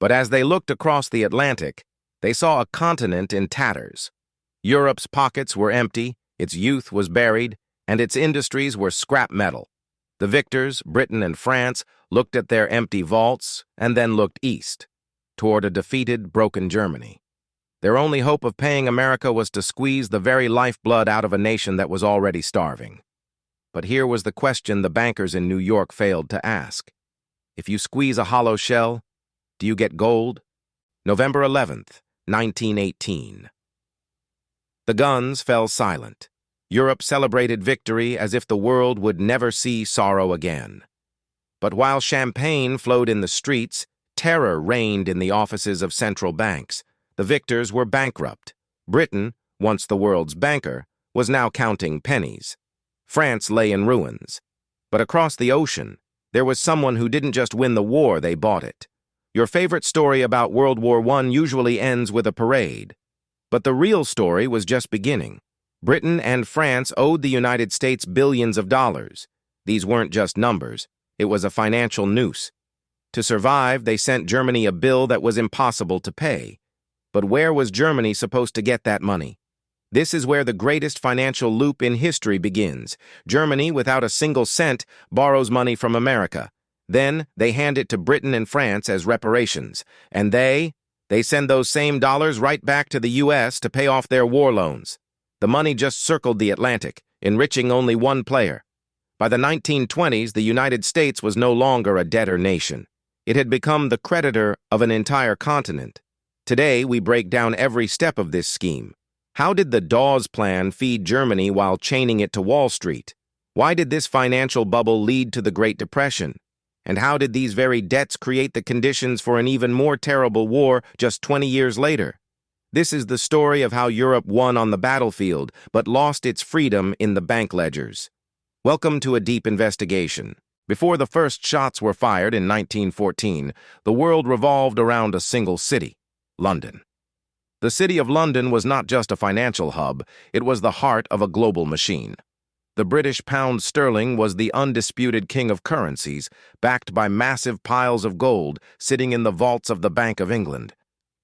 But as they looked across the Atlantic, they saw a continent in tatters. Europe's pockets were empty, its youth was buried, and its industries were scrap metal. The victors, Britain and France, looked at their empty vaults and then looked east, toward a defeated, broken Germany. Their only hope of paying America was to squeeze the very lifeblood out of a nation that was already starving. But here was the question the bankers in New York failed to ask. If you squeeze a hollow shell, do you get gold? November 11th, 1918. The guns fell silent. Europe celebrated victory as if the world would never see sorrow again. But while champagne flowed in the streets, terror reigned in the offices of central banks. The victors were bankrupt. Britain, once the world's banker, was now counting pennies. France lay in ruins. But across the ocean, there was someone who didn't just win the war, they bought it. Your favorite story about World War I usually ends with a parade. But the real story was just beginning. Britain and France owed the United States billions of dollars. These weren't just numbers. It was a financial noose. To survive, they sent Germany a bill that was impossible to pay. But where was Germany supposed to get that money? This is where the greatest financial loop in history begins. Germany, without a single cent, borrows money from America. Then they hand it to Britain and France as reparations. And they send those same dollars right back to the U.S. to pay off their war loans. The money just circled the Atlantic, enriching only one player. By the 1920s, the United States was no longer a debtor nation. It had become the creditor of an entire continent. Today, we break down every step of this scheme. How did the Dawes Plan feed Germany while chaining it to Wall Street? Why did this financial bubble lead to the Great Depression? And how did these very debts create the conditions for an even more terrible war just 20 years later? This is the story of how Europe won on the battlefield, but lost its freedom in the bank ledgers. Welcome to a deep investigation. Before the first shots were fired in 1914, the world revolved around a single city, London. The city of London was not just a financial hub, it was the heart of a global machine. The British pound sterling was the undisputed king of currencies, backed by massive piles of gold sitting in the vaults of the Bank of England.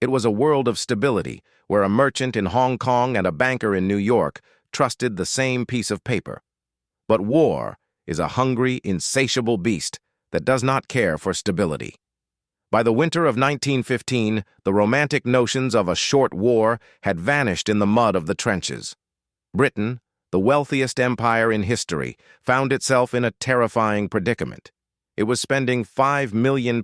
It was a world of stability, where a merchant in Hong Kong and a banker in New York trusted the same piece of paper. But war is a hungry, insatiable beast that does not care for stability. By the winter of 1915, the romantic notions of a short war had vanished in the mud of the trenches. Britain, the wealthiest empire in history, found itself in a terrifying predicament. It was spending £5 million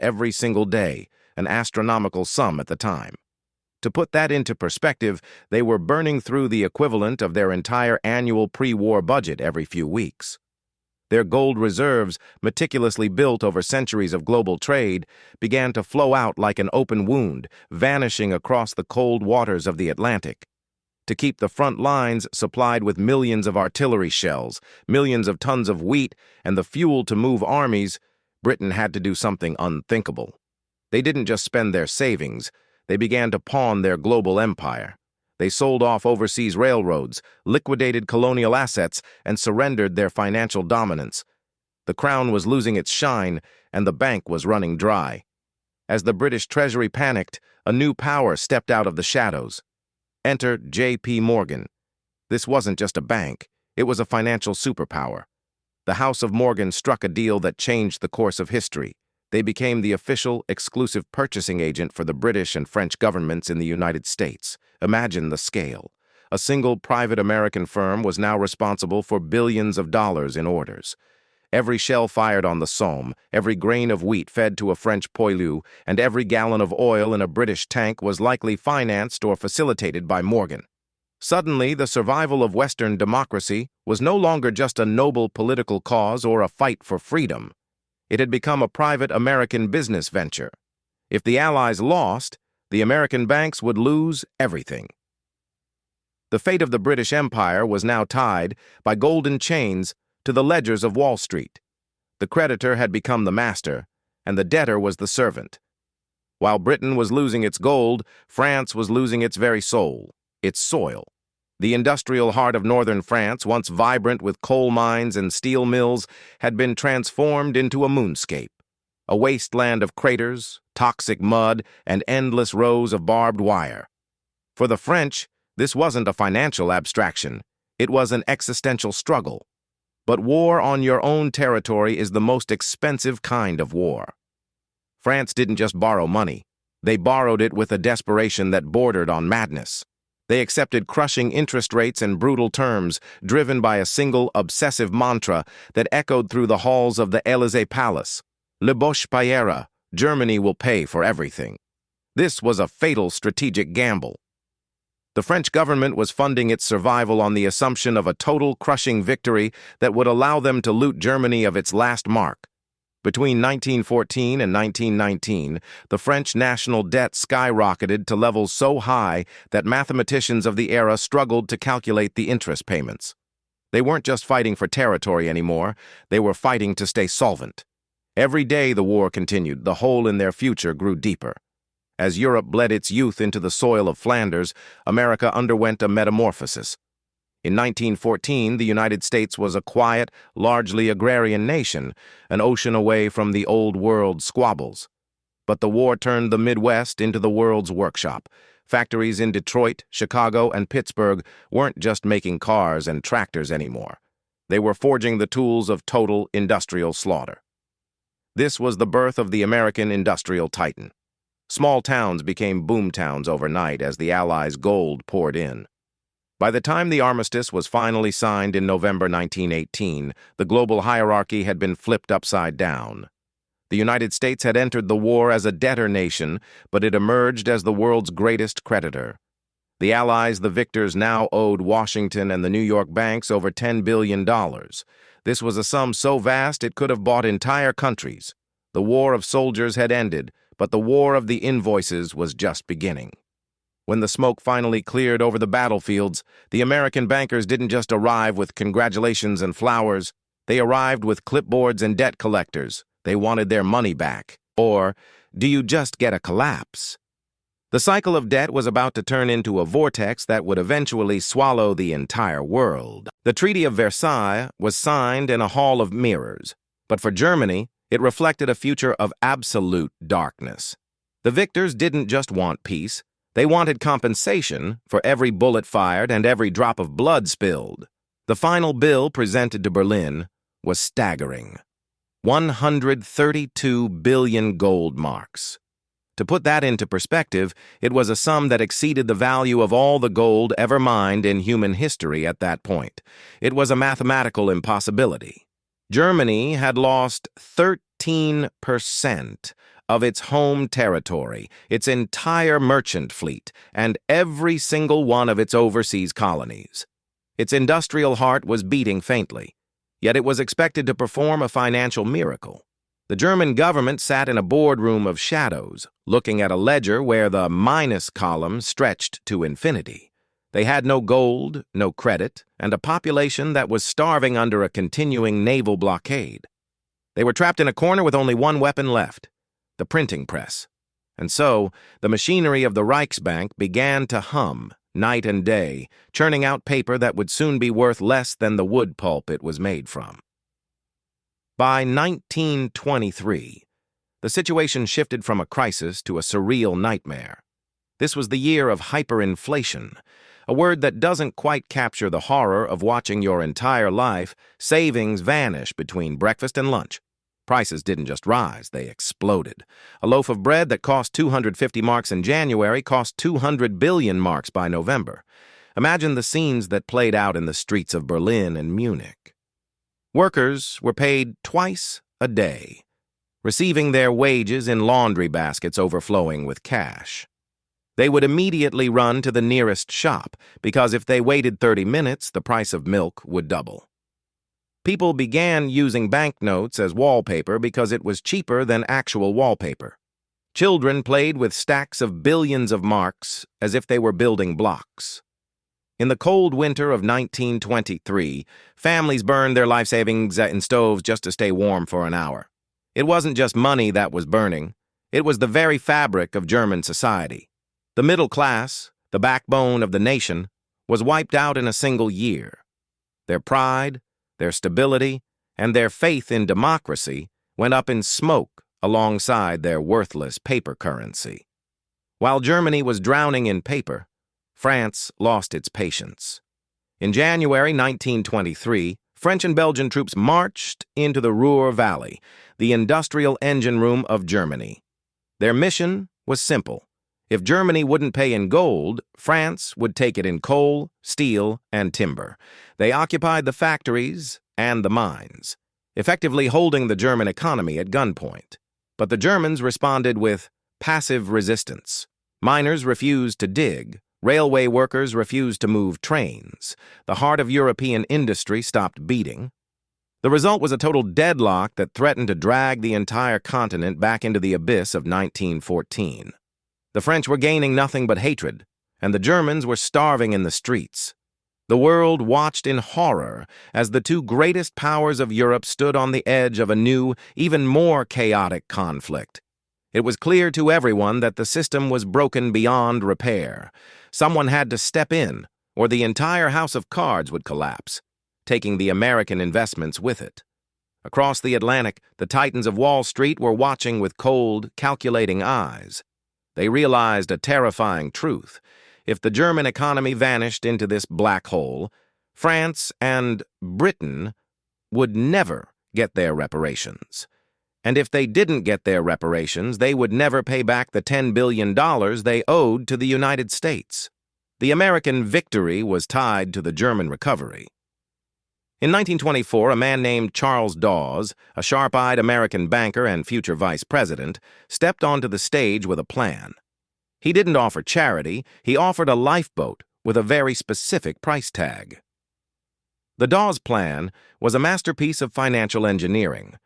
every single day, an astronomical sum at the time. To put that into perspective, they were burning through the equivalent of their entire annual pre-war budget every few weeks. Their gold reserves, meticulously built over centuries of global trade, began to flow out like an open wound, vanishing across the cold waters of the Atlantic. To keep the front lines supplied with millions of artillery shells, millions of tons of wheat, and the fuel to move armies, Britain had to do something unthinkable. They didn't just spend their savings, they began to pawn their global empire. They sold off overseas railroads, liquidated colonial assets, and surrendered their financial dominance. The crown was losing its shine, and the bank was running dry. As the British Treasury panicked, a new power stepped out of the shadows. Enter J.P. Morgan. This wasn't just a bank, it was a financial superpower. The House of Morgan struck a deal that changed the course of history. They became the official, exclusive purchasing agent for the British and French governments in the United States. Imagine the scale. A single private American firm was now responsible for billions of dollars in orders. Every shell fired on the Somme, every grain of wheat fed to a French poilu, and every gallon of oil in a British tank was likely financed or facilitated by Morgan. Suddenly, the survival of Western democracy was no longer just a noble political cause or a fight for freedom. It had become a private American business venture. If the Allies lost, the American banks would lose everything. The fate of the British Empire was now tied, by golden chains, to the ledgers of Wall Street. The creditor had become the master, and the debtor was the servant. While Britain was losing its gold, France was losing its very soul, its soil. The industrial heart of northern France, once vibrant with coal mines and steel mills, had been transformed into a moonscape, a wasteland of craters, toxic mud, and endless rows of barbed wire. For the French, this wasn't a financial abstraction. It was an existential struggle. But war on your own territory is the most expensive kind of war. France didn't just borrow money. They borrowed it with a desperation that bordered on madness. They accepted crushing interest rates and brutal terms, driven by a single obsessive mantra that echoed through the halls of the Élysée Palace. Le Boche paiera, Germany will pay for everything. This was a fatal strategic gamble. The French government was funding its survival on the assumption of a total crushing victory that would allow them to loot Germany of its last mark. Between 1914 and 1919, the French national debt skyrocketed to levels so high that mathematicians of the era struggled to calculate the interest payments. They weren't just fighting for territory anymore, they were fighting to stay solvent. Every day the war continued, the hole in their future grew deeper. As Europe bled its youth into the soil of Flanders, America underwent a metamorphosis. In 1914, the United States was a quiet, largely agrarian nation, an ocean away from the old world squabbles. But the war turned the Midwest into the world's workshop. Factories in Detroit, Chicago, and Pittsburgh weren't just making cars and tractors anymore. They were forging the tools of total industrial slaughter. This was the birth of the American industrial titan. Small towns became boom towns overnight as the Allies' gold poured in. By the time the armistice was finally signed in November 1918, the global hierarchy had been flipped upside down. The United States had entered the war as a debtor nation, but it emerged as the world's greatest creditor. The Allies, the victors, now owed Washington and the New York banks over $10 billion. This was a sum so vast it could have bought entire countries. The war of soldiers had ended, but the war of the invoices was just beginning. When the smoke finally cleared over the battlefields, the American bankers didn't just arrive with congratulations and flowers. They arrived with clipboards and debt collectors. They wanted their money back. Or, do you just get a collapse? The cycle of debt was about to turn into a vortex that would eventually swallow the entire world. The Treaty of Versailles was signed in a hall of mirrors, but for Germany, it reflected a future of absolute darkness. The victors didn't just want peace. They wanted compensation for every bullet fired and every drop of blood spilled. The final bill presented to Berlin was staggering. 132 billion gold marks. To put that into perspective, it was a sum that exceeded the value of all the gold ever mined in human history at that point. It was a mathematical impossibility. Germany had lost 13% of its home territory, its entire merchant fleet, and every single one of its overseas colonies. Its industrial heart was beating faintly, yet it was expected to perform a financial miracle. The German government sat in a boardroom of shadows, looking at a ledger where the minus column stretched to infinity. They had no gold, no credit, and a population that was starving under a continuing naval blockade. They were trapped in a corner with only one weapon left: the printing press. And so, the machinery of the Reichsbank began to hum night and day, churning out paper that would soon be worth less than the wood pulp it was made from. By 1923, the situation shifted from a crisis to a surreal nightmare. This was the year of hyperinflation, a word that doesn't quite capture the horror of watching your entire life savings vanish between breakfast and lunch. Prices didn't just rise, they exploded. A loaf of bread that cost 250 marks in January cost 200 billion marks by November. Imagine the scenes that played out in the streets of Berlin and Munich. Workers were paid twice a day, receiving their wages in laundry baskets overflowing with cash. They would immediately run to the nearest shop, because if they waited 30 minutes, the price of milk would double. People began using banknotes as wallpaper because it was cheaper than actual wallpaper. Children played with stacks of billions of marks as if they were building blocks. In the cold winter of 1923, families burned their life savings in stoves just to stay warm for an hour. It wasn't just money that was burning. It was the very fabric of German society. The middle class, the backbone of the nation, was wiped out in a single year. Their pride, their stability, and their faith in democracy went up in smoke alongside their worthless paper currency. While Germany was drowning in paper, France lost its patience. In January 1923, French and Belgian troops marched into the Ruhr Valley, the industrial engine room of Germany. Their mission was simple. If Germany wouldn't pay in gold, France would take it in coal, steel, and timber. They occupied the factories and the mines, effectively holding the German economy at gunpoint. But the Germans responded with passive resistance. Miners refused to dig. Railway workers refused to move trains. The heart of European industry stopped beating. The result was a total deadlock that threatened to drag the entire continent back into the abyss of 1914. The French were gaining nothing but hatred, and the Germans were starving in the streets. The world watched in horror as the two greatest powers of Europe stood on the edge of a new, even more chaotic conflict. It was clear to everyone that the system was broken beyond repair. Someone had to step in, or the entire house of cards would collapse, taking the American investments with it. Across the Atlantic, the titans of Wall Street were watching with cold, calculating eyes. They realized a terrifying truth. If the German economy vanished into this black hole, France and Britain would never get their reparations. And if they didn't get their reparations, they would never pay back the $10 billion they owed to the United States. The American victory was tied to the German recovery. In 1924, a man named Charles Dawes, a sharp-eyed American banker and future vice president, stepped onto the stage with a plan. He didn't offer charity, he offered a lifeboat with a very specific price tag. The Dawes plan was a masterpiece of financial engineering.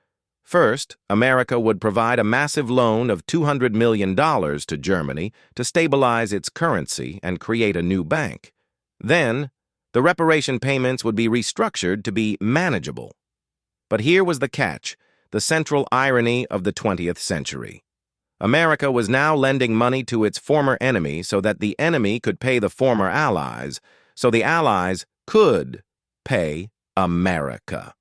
First, America would provide a massive loan of $200 million to Germany to stabilize its currency and create a new bank. Then, the reparation payments would be restructured to be manageable. But here was the catch, the central irony of the 20th century. America was now lending money to its former enemy so that the enemy could pay the former allies, so the allies could pay America.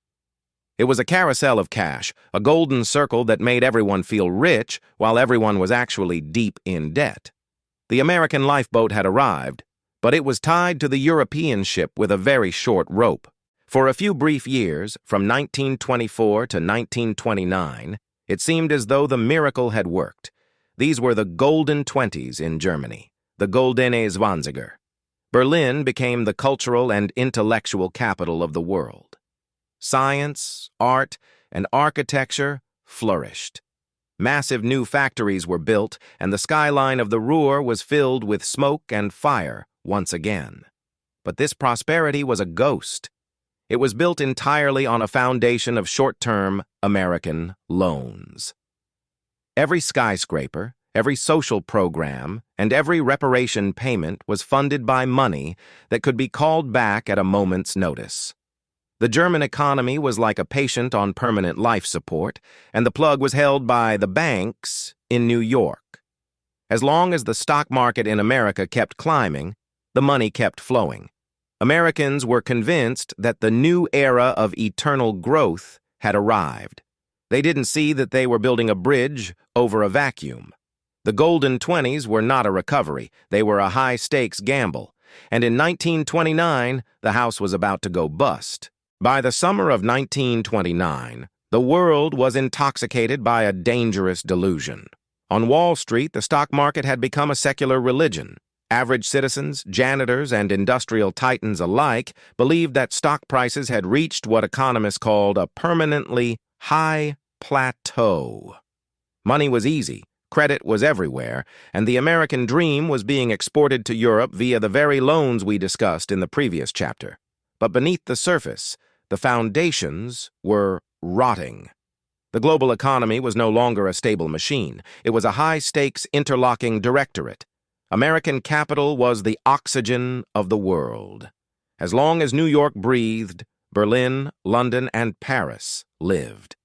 It was a carousel of cash, a golden circle that made everyone feel rich while everyone was actually deep in debt. The American lifeboat had arrived, but it was tied to the European ship with a very short rope. For a few brief years, from 1924 to 1929, it seemed as though the miracle had worked. These were the golden 20s in Germany, the Goldene Zwanziger. Berlin became the cultural and intellectual capital of the world. Science, art, and architecture flourished. Massive new factories were built, and the skyline of the Ruhr was filled with smoke and fire once again. But this prosperity was a ghost. It was built entirely on a foundation of short-term American loans. Every skyscraper, every social program, and every reparation payment was funded by money that could be called back at a moment's notice. The German economy was like a patient on permanent life support, and the plug was held by the banks in New York. As long as the stock market in America kept climbing, the money kept flowing. Americans were convinced that the new era of eternal growth had arrived. They didn't see that they were building a bridge over a vacuum. The Golden 20s were not a recovery, they were a high-stakes gamble, and in 1929, the house was about to go bust. By the summer of 1929, the world was intoxicated by a dangerous delusion. On Wall Street, the stock market had become a secular religion. Average citizens, janitors, and industrial titans alike believed that stock prices had reached what economists called a permanently high plateau. Money was easy, credit was everywhere, and the American dream was being exported to Europe via the very loans we discussed in the previous chapter. But beneath the surface, the foundations were rotting. The global economy was no longer a stable machine. It was a high-stakes interlocking directorate. American capital was the oxygen of the world. As long as New York breathed, Berlin, London, and Paris lived.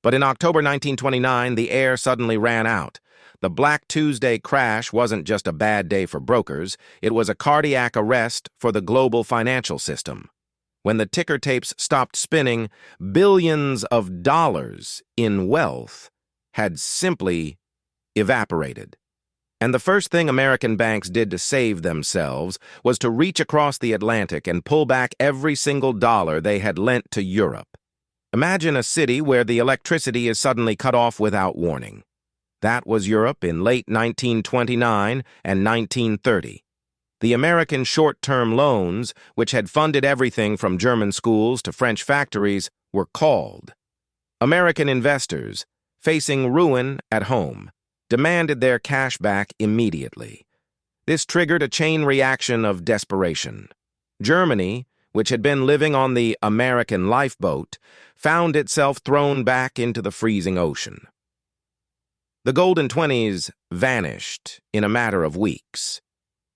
But in October 1929, the air suddenly ran out. The Black Tuesday crash wasn't just a bad day for brokers, it was a cardiac arrest for the global financial system. When the ticker tapes stopped spinning, billions of dollars in wealth had simply evaporated. And the first thing American banks did to save themselves was to reach across the Atlantic and pull back every single dollar they had lent to Europe. Imagine a city where the electricity is suddenly cut off without warning. That was Europe in late 1929 and 1930. The American short-term loans, which had funded everything from German schools to French factories, were called. American investors, facing ruin at home, demanded their cash back immediately. This triggered a chain reaction of desperation. Germany, which had been living on the American lifeboat, found itself thrown back into the freezing ocean. The Golden Twenties vanished in a matter of weeks.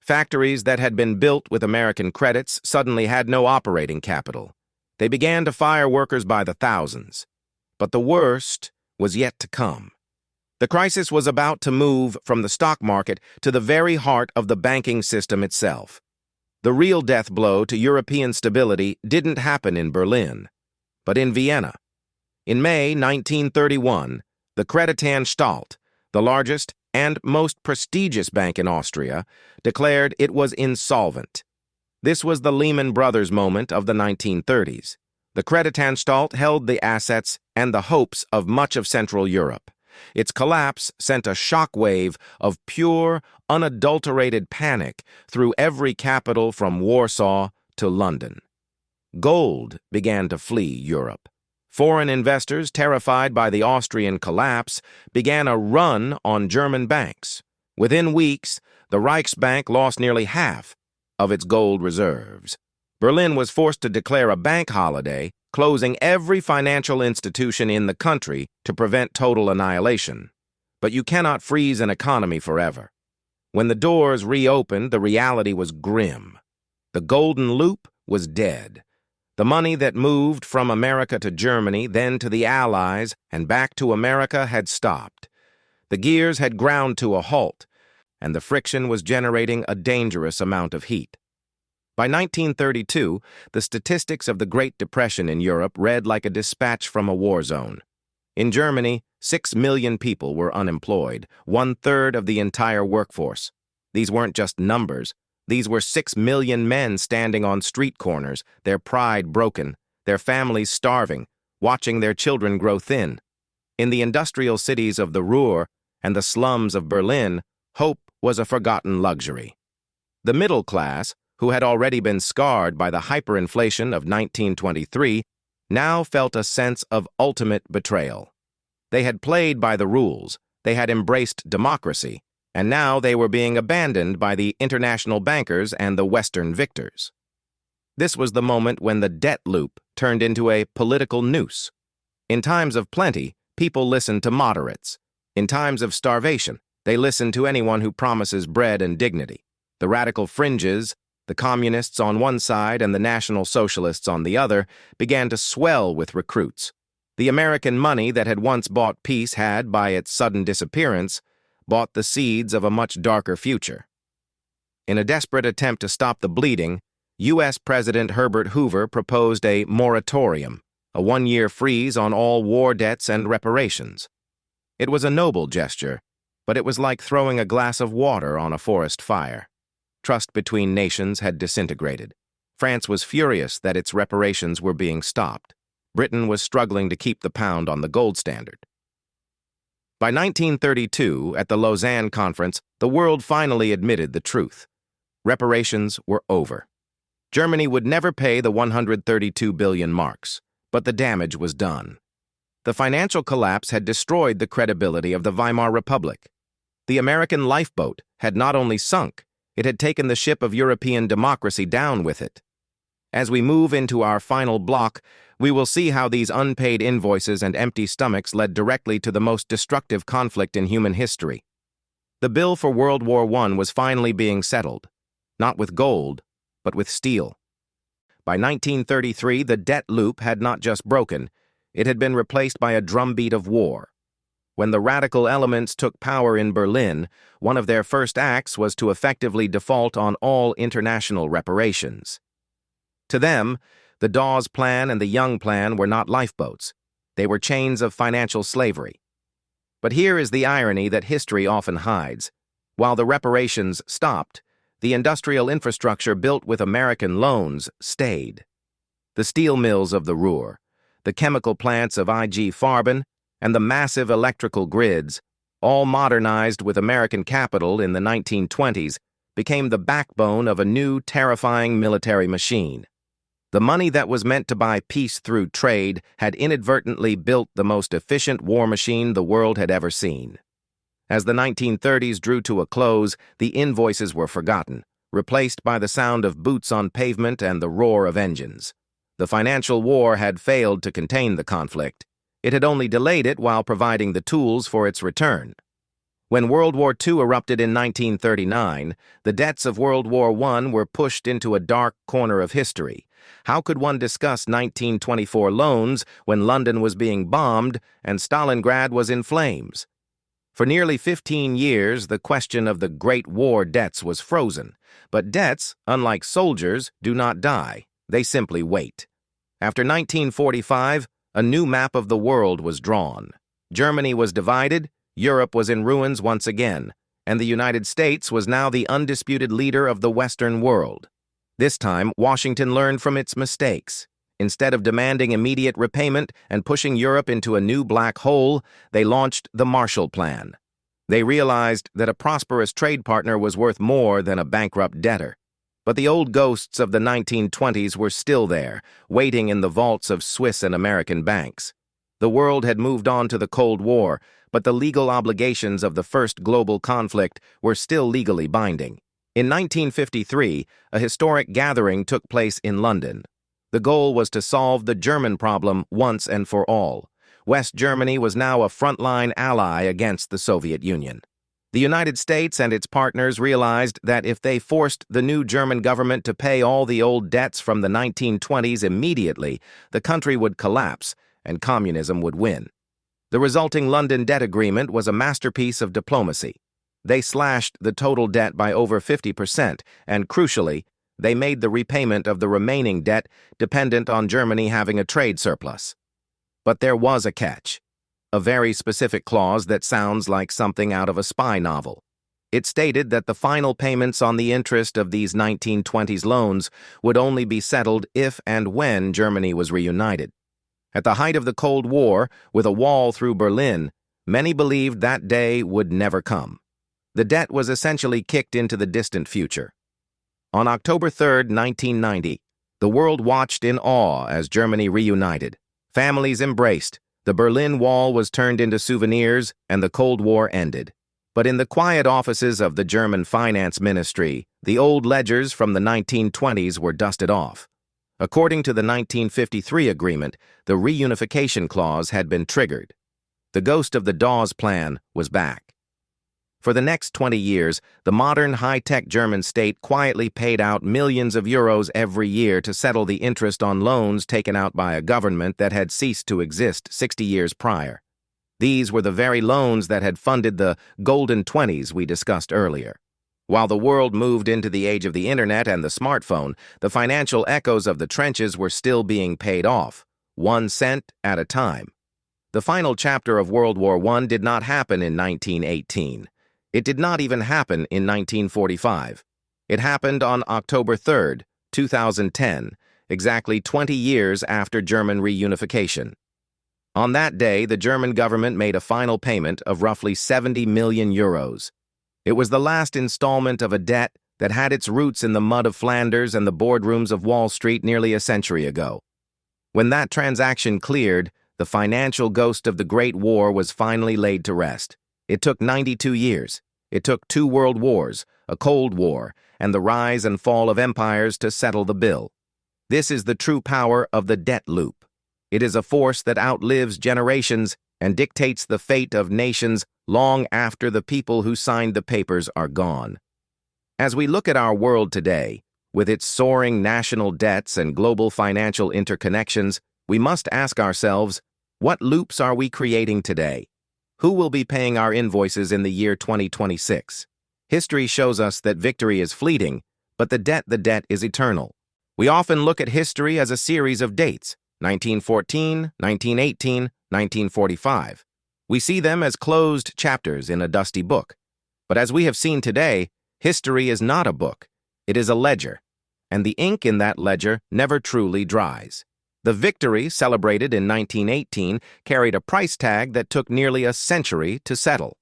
Factories that had been built with American credits suddenly had no operating capital. They began to fire workers by the thousands. But the worst was yet to come. The crisis was about to move from the stock market to the very heart of the banking system itself. The real death blow to European stability didn't happen in Berlin, but in Vienna. In May 1931, the Kreditanstalt, the largest and most prestigious bank in Austria, declared it was insolvent. This was the Lehman Brothers moment of the 1930s. The Kreditanstalt held the assets and the hopes of much of Central Europe. Its collapse sent a shockwave of pure, unadulterated panic through every capital from Warsaw to London. Gold began to flee Europe. Foreign investors, terrified by the Austrian collapse, began a run on German banks. Within weeks, the Reichsbank lost nearly half of its gold reserves. Berlin was forced to declare a bank holiday, closing every financial institution in the country to prevent total annihilation. But you cannot freeze an economy forever. When the doors reopened, the reality was grim. The golden loop was dead. The money that moved from America to Germany, then to the Allies, and back to America had stopped. The gears had ground to a halt, and the friction was generating a dangerous amount of heat. By 1932, the statistics of the Great Depression in Europe read like a dispatch from a war zone. In Germany, 6 million people were unemployed, 1/3 of the entire workforce. These weren't just numbers. These were 6 million men standing on street corners, their pride broken, their families starving, watching their children grow thin. In the industrial cities of the Ruhr and the slums of Berlin, hope was a forgotten luxury. The middle class, who had already been scarred by the hyperinflation of 1923, now felt a sense of ultimate betrayal. They had played by the rules, they had embraced democracy, and now they were being abandoned by the international bankers and the Western victors. This was the moment when the debt loop turned into a political noose. In times of plenty, people listen to moderates. In times of starvation, they listen to anyone who promises bread and dignity. The radical fringes, the communists on one side and the National Socialists on the other, began to swell with recruits. The American money that had once bought peace had, by its sudden disappearance, bought the seeds of a much darker future. In a desperate attempt to stop the bleeding, U.S. President Herbert Hoover proposed a moratorium, a 1-year freeze on all war debts and reparations. It was a noble gesture, but it was like throwing a glass of water on a forest fire. Trust between nations had disintegrated. France was furious that its reparations were being stopped. Britain was struggling to keep the pound on the gold standard. By 1932, at the Lausanne Conference, the world finally admitted the truth. Reparations were over. Germany would never pay the 132 billion marks, but the damage was done. The financial collapse had destroyed the credibility of the Weimar Republic. The American lifeboat had not only sunk, it had taken the ship of European democracy down with it. As we move into our final block, we will see how these unpaid invoices and empty stomachs led directly to the most destructive conflict in human history. The bill for World War I was finally being settled, not with gold, but with steel. By 1933, the debt loop had not just broken, it had been replaced by a drumbeat of war. When the radical elements took power in Berlin, one of their first acts was to effectively default on all international reparations. To them, the Dawes Plan and the Young Plan were not lifeboats. They were chains of financial slavery. But here is the irony that history often hides. While the reparations stopped, the industrial infrastructure built with American loans stayed. The steel mills of the Ruhr, the chemical plants of IG Farben, and the massive electrical grids, all modernized with American capital in the 1920s, became the backbone of a new, terrifying military machine. The money that was meant to buy peace through trade had inadvertently built the most efficient war machine the world had ever seen. As the 1930s drew to a close, the invoices were forgotten, replaced by the sound of boots on pavement and the roar of engines. The financial war had failed to contain the conflict. It had only delayed it while providing the tools for its return. When World War II erupted in 1939, the debts of World War I were pushed into a dark corner of history. How could one discuss 1924 loans when London was being bombed and Stalingrad was in flames? For nearly 15 years, the question of the Great War debts was frozen. But debts, unlike soldiers, do not die. They simply wait. After 1945, a new map of the world was drawn. Germany was divided, Europe was in ruins once again, and the United States was now the undisputed leader of the Western world. This time, Washington learned from its mistakes. Instead of demanding immediate repayment and pushing Europe into a new black hole, they launched the Marshall Plan. They realized that a prosperous trade partner was worth more than a bankrupt debtor. But the old ghosts of the 1920s were still there, waiting in the vaults of Swiss and American banks. The world had moved on to the Cold War, but the legal obligations of the first global conflict were still legally binding. In 1953, a historic gathering took place in London. The goal was to solve the German problem once and for all. West Germany was now a frontline ally against the Soviet Union. The United States and its partners realized that if they forced the new German government to pay all the old debts from the 1920s immediately, the country would collapse and communism would win. The resulting London Debt Agreement was a masterpiece of diplomacy. They slashed the total debt by over 50%, and crucially, they made the repayment of the remaining debt dependent on Germany having a trade surplus. But there was a catch. A very specific clause that sounds like something out of a spy novel. It stated that the final payments on the interest of these 1920s loans would only be settled if and when Germany was reunited. At the height of the Cold War, with a wall through Berlin, many believed that day would never come. The debt was essentially kicked into the distant future. On October 3, 1990, the world watched in awe as Germany reunited. Families embraced, the Berlin Wall was turned into souvenirs, and the Cold War ended. But in the quiet offices of the German finance ministry, the old ledgers from the 1920s were dusted off. According to the 1953 agreement, the reunification clause had been triggered. The ghost of the Dawes Plan was back. For the next 20 years, the modern high-tech German state quietly paid out millions of euros every year to settle the interest on loans taken out by a government that had ceased to exist 60 years prior. These were the very loans that had funded the golden 20s we discussed earlier. While the world moved into the age of the internet and the smartphone, the financial echoes of the trenches were still being paid off, 1 cent at a time. The final chapter of World War I did not happen in 1918. It did not even happen in 1945. It happened on October 3, 2010, exactly 20 years after German reunification. On that day, the German government made a final payment of roughly 70 million euros. It was the last installment of a debt that had its roots in the mud of Flanders and the boardrooms of Wall Street nearly a century ago. When that transaction cleared, the financial ghost of the Great War was finally laid to rest. It took 92 years. It took 2 world wars, a Cold War, and the rise and fall of empires to settle the bill. This is the true power of the debt loop. It is a force that outlives generations and dictates the fate of nations long after the people who signed the papers are gone. As we look at our world today, with its soaring national debts and global financial interconnections, we must ask ourselves, what loops are we creating today? Who will be paying our invoices in the year 2026? History shows us that victory is fleeting, but the debt is eternal. We often look at history as a series of dates, 1914, 1918, 1945. We see them as closed chapters in a dusty book. But as we have seen today, history is not a book. It is a ledger, and the ink in that ledger never truly dries. The victory, celebrated in 1918, carried a price tag that took nearly a century to settle.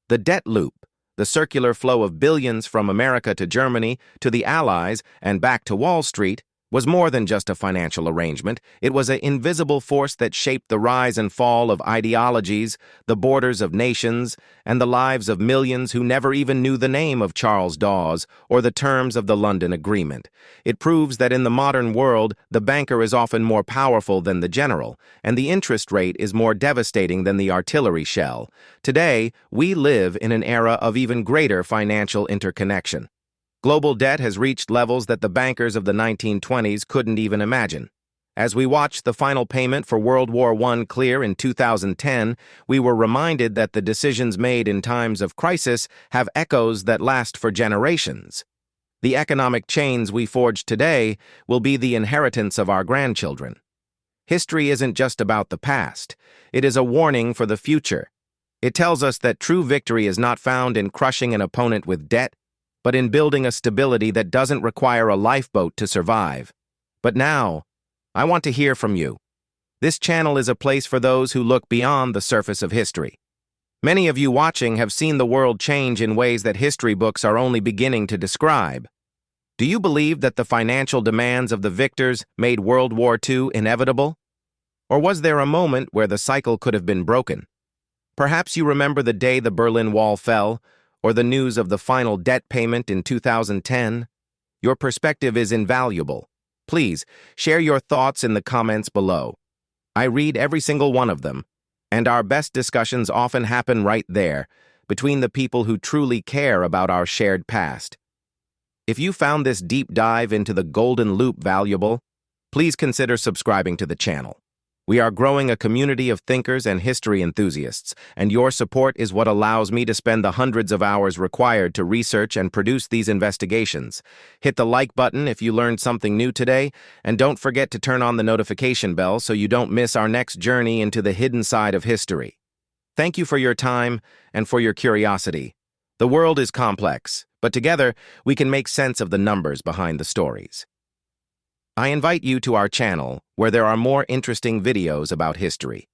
The debt loop, the circular flow of billions from America to Germany, to the Allies, and back to Wall Street, was more than just a financial arrangement. It was an invisible force that shaped the rise and fall of ideologies, the borders of nations, and the lives of millions who never even knew the name of Charles Dawes or the terms of the London Agreement. It proves that in the modern world, the banker is often more powerful than the general, and the interest rate is more devastating than the artillery shell. Today, we live in an era of even greater financial interconnection. Global debt has reached levels that the bankers of the 1920s couldn't even imagine. As we watched the final payment for World War I clear in 2010, we were reminded that the decisions made in times of crisis have echoes that last for generations. The economic chains we forge today will be the inheritance of our grandchildren. History isn't just about the past. It is a warning for the future. It tells us that true victory is not found in crushing an opponent with debt, but in building a stability that doesn't require a lifeboat to survive. But now, I want to hear from you. This channel is a place for those who look beyond the surface of history. Many of you watching have seen the world change in ways that history books are only beginning to describe. Do you believe that the financial demands of the victors made World War II inevitable? Or was there a moment where the cycle could have been broken? Perhaps you remember the day the Berlin Wall fell, or the news of the final debt payment in 2010? Your perspective is invaluable. Please, share your thoughts in the comments below. I read every single one of them, and our best discussions often happen right there, between the people who truly care about our shared past. If you found this deep dive into the Golden Loop valuable, please consider subscribing to the channel. We are growing a community of thinkers and history enthusiasts, and your support is what allows me to spend the hundreds of hours required to research and produce these investigations. Hit the like button if you learned something new today, and don't forget to turn on the notification bell so you don't miss our next journey into the hidden side of history. Thank you for your time and for your curiosity. The world is complex, but together we can make sense of the numbers behind the stories. I invite you to our channel, where there are more interesting videos about history.